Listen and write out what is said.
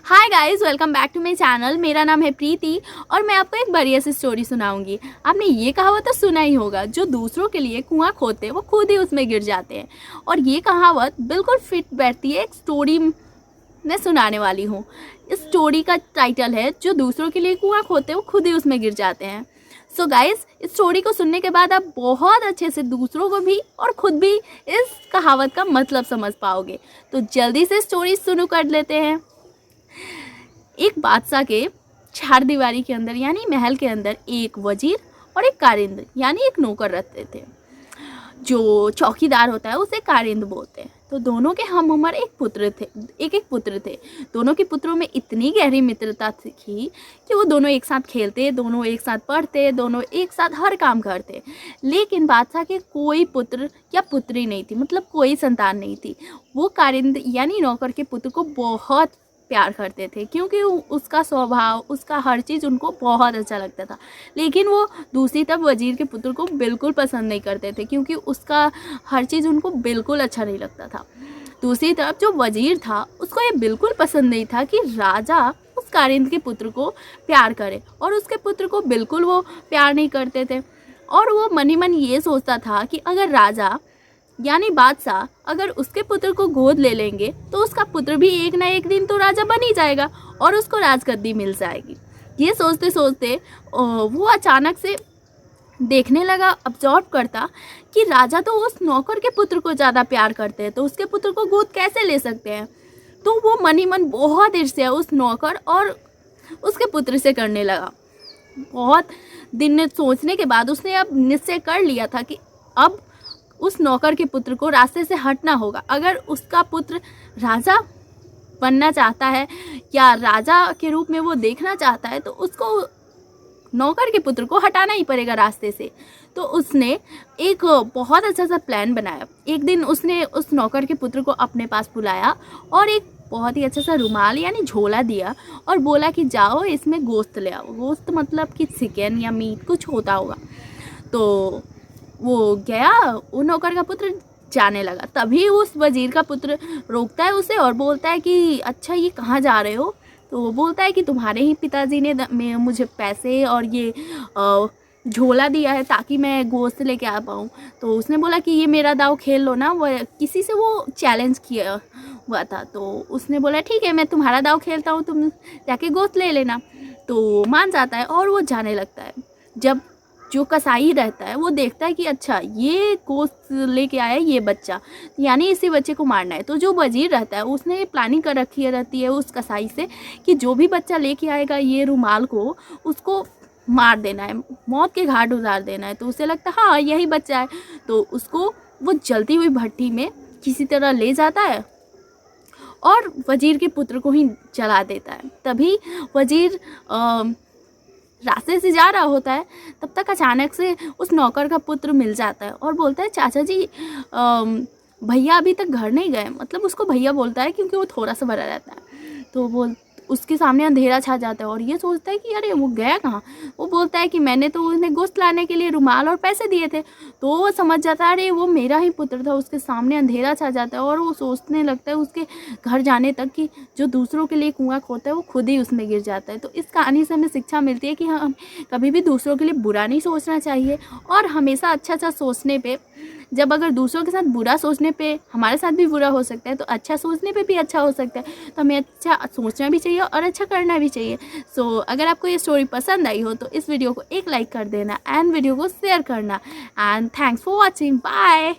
Hi guys, welcome back to my channel. मेरा नाम है प्रीति और मैं आपको एक बढ़िया सी स्टोरी सुनाऊंगी। आपने ये कहावत तो सुना ही होगा, जो दूसरों के लिए कुआं खोदते वो खुद ही उसमें गिर जाते हैं। और ये कहावत बिल्कुल फिट बैठती है एक स्टोरी मैं सुनाने वाली हूँ। इस स्टोरी का टाइटल है जो दूसरों के लिए कुआं खोदते वो खुद ही उसमें गिर जाते हैं। सो गाइस, इस स्टोरी को सुनने के बाद आप बहुत अच्छे से दूसरों को भी और खुद भी इस कहावत का मतलब समझ पाओगे। तो जल्दी से स्टोरी शुरू कर लेते हैं। एक बादशाह के चार दीवारी के अंदर यानी महल के अंदर एक वजीर और एक कारिंद यानी एक नौकर रहते थे। जो चौकीदार होता है उसे कारिंद बोलते हैं। तो दोनों के हम उम्र एक पुत्र थे। दोनों के पुत्रों में इतनी गहरी मित्रता थी कि वो दोनों एक साथ खेलते, दोनों एक साथ पढ़ते, दोनों एक साथ हर काम करते। लेकिन बादशाह के कोई पुत्र या पुत्री नहीं थी, मतलब कोई संतान नहीं थी। वो कारिंद यानी नौकर के पुत्र को बहुत प्यार करते थे क्योंकि उसका स्वभाव, उसका हर चीज़ उनको बहुत अच्छा लगता था। लेकिन वो दूसरी तरफ वजीर के पुत्र को बिल्कुल पसंद नहीं करते थे क्योंकि उसका हर चीज़ उनको बिल्कुल अच्छा नहीं लगता था। दूसरी तरफ जो वजीर था उसको ये बिल्कुल पसंद नहीं था कि राजा उस कारिंद के पुत्र को प्यार करे, और उसके पुत्र को बिल्कुल वो प्यार नहीं करते थे। और वो मन ही मन ये सोचता था कि अगर राजा यानी बादशाह अगर उसके पुत्र को गोद ले लेंगे तो उसका पुत्र भी एक ना एक दिन तो राजा बन ही जाएगा और उसको राजगद्दी मिल जाएगी। ये सोचते सोचते वो अचानक से देखने लगा, ऑब्जर्व करता कि राजा तो उस नौकर के पुत्र को ज़्यादा प्यार करते हैं, तो उसके पुत्र को गोद कैसे ले सकते हैं। तो वो मन ही मन बहुत ईर्ष्या उस नौकर और उसके पुत्र से करने लगा। बहुत दिन सोचने के बाद उसने अब निश्चय कर लिया था कि अब उस नौकर के पुत्र को रास्ते से हटना होगा। अगर उसका पुत्र राजा बनना चाहता है या राजा के रूप में वो देखना चाहता है तो उसको नौकर के पुत्र को हटाना ही पड़ेगा रास्ते से। तो उसने एक बहुत अच्छा सा प्लान बनाया। एक दिन उसने उस नौकर के पुत्र को अपने पास बुलाया और एक बहुत ही अच्छा सा रुमाल यानी झोला दिया और बोला कि जाओ इसमें गोश्त ले आओ। गोश्त मतलब कि चिकन या मीट कुछ होता होगा। तो वो गया, वो नौकर का पुत्र जाने लगा। तभी उस वजीर का पुत्र रोकता है उसे और बोलता है कि अच्छा ये कहाँ जा रहे हो। तो वो बोलता है कि तुम्हारे ही पिताजी ने मुझे पैसे और ये झोला दिया है ताकि मैं गोश्त लेके आ पाऊँ। तो उसने बोला कि ये मेरा दाव खेल लो ना। वो किसी से वो चैलेंज किया हुआ था, तो उसने बोला ठीक है मैं तुम्हारा दाव खेलता हूँ, तुम जाके गोश्त ले लेना। तो मान जाता है और वो जाने लगता है। जब जो कसाई रहता है वो देखता है कि अच्छा ये गोश्त लेके आया ये बच्चा, यानी इसी बच्चे को मारना है। तो जो वजीर रहता है उसने प्लानिंग कर रखी रहती है उस कसाई से कि जो भी बच्चा लेके आएगा ये रुमाल को उसको मार देना है, मौत के घाट उतार देना है। तो उसे लगता है हाँ यही बच्चा है। तो उसको वो जलती हुई भट्टी में किसी तरह ले जाता है और वजीर के पुत्र को ही जला देता है। तभी वजीर रास्ते से जा रहा होता है, तब तक अचानक से उस नौकर का पुत्र मिल जाता है और बोलता है चाचा जी भैया अभी तक घर नहीं गए। मतलब उसको भैया बोलता है क्योंकि वो थोड़ा सा बड़ा रहता है। तो उसके सामने अंधेरा छा जाता है और ये सोचता है कि अरे वो गया कहाँ। वो बोलता है कि मैंने तो उन्हें गोश्त लाने के लिए रुमाल और पैसे दिए थे। तो वो समझ जाता है अरे वो मेरा ही पुत्र था। उसके सामने अंधेरा छा जाता है और वो सोचने लगता है उसके घर जाने तक कि जो दूसरों के लिए कुआं खोदता है वो खुद ही उसमें गिर जाता है। तो इस कहानी से हमें शिक्षा मिलती है कि हम कभी भी दूसरों के लिए बुरा नहीं सोचना चाहिए और हमेशा अच्छा अच्छा सोचने पर, जब अगर दूसरों के साथ बुरा सोचने पे हमारे साथ भी बुरा हो सकता है तो अच्छा सोचने पे भी अच्छा हो सकता है। तो हमें अच्छा सोचना भी चाहिए और अच्छा करना भी चाहिए। सो अगर आपको ये स्टोरी पसंद आई हो तो इस वीडियो को एक लाइक कर देना एंड वीडियो को शेयर करना। And thanks for watching, bye.